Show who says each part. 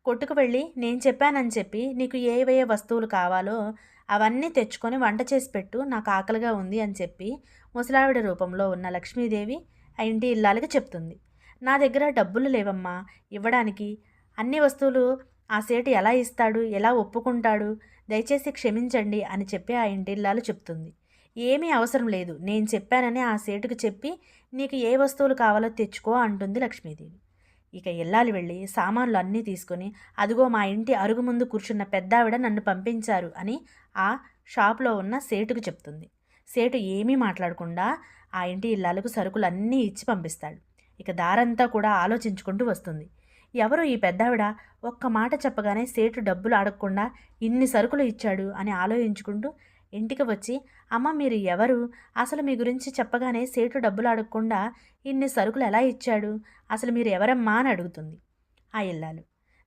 Speaker 1: కొట్టుకు వెళ్ళి నేను చెప్పానని చెప్పి నీకు ఏవే వస్తువులు కావాలో అవన్నీ తెచ్చుకొని వంట చేసి పెట్టు, నాకు ఆకలిగా ఉంది అని చెప్పి ముసలావిడ రూపంలో ఉన్న లక్ష్మీదేవి ఆ ఇంటి ఇల్లాలకి చెప్తుంది. నా దగ్గర డబ్బులు లేవమ్మా ఇవ్వడానికి, అన్ని వస్తువులు ఆ సేటు ఎలా ఇస్తాడు, ఎలా ఒప్పుకుంటాడు, దయచేసి క్షమించండి అని చెప్పి ఆ ఇంటిల్లాలు చెప్తుంది. ఏమీ అవసరం లేదు, నేను చెప్పానని ఆ సేటుకు చెప్పి నీకు ఏ వస్తువులు కావాలో తెచ్చుకో అంటుంది లక్ష్మీదేవి. ఇక ఇల్లాలు వెళ్ళి సామాన్లు అన్నీ తీసుకొని అదిగో మా ఇంటి అరుగు ముందు కూర్చున్న పెద్దావిడ నన్ను పంపించారు అని ఆ షాప్లో ఉన్న సేటుకు చెప్తుంది. సేటు ఏమీ మాట్లాడకుండా ఆ ఇంటి ఇల్లాలకు సరుకులు అన్నీ ఇచ్చి పంపిస్తాడు. ఇక దారంతా కూడా ఆలోచించుకుంటూ వస్తుంది. ఎవరు ఈ పెద్దావిడ, ఒక్క మాట చెప్పగానే సేటు డబ్బులు అడగకుండా ఇన్ని సరుకులు ఇచ్చాడు అని ఆలోచించుకుంటూ ఇంటికి వచ్చి, అమ్మ మీరు ఎవరు, అసలు మీ గురించి చెప్పగానే సేటు డబ్బులు అడగకుండా ఇన్ని సరుకులు ఎలా ఇచ్చాడు, అసలు మీరు ఎవరమ్మా అని అడుగుతుంది ఆ ఇల్లాలు.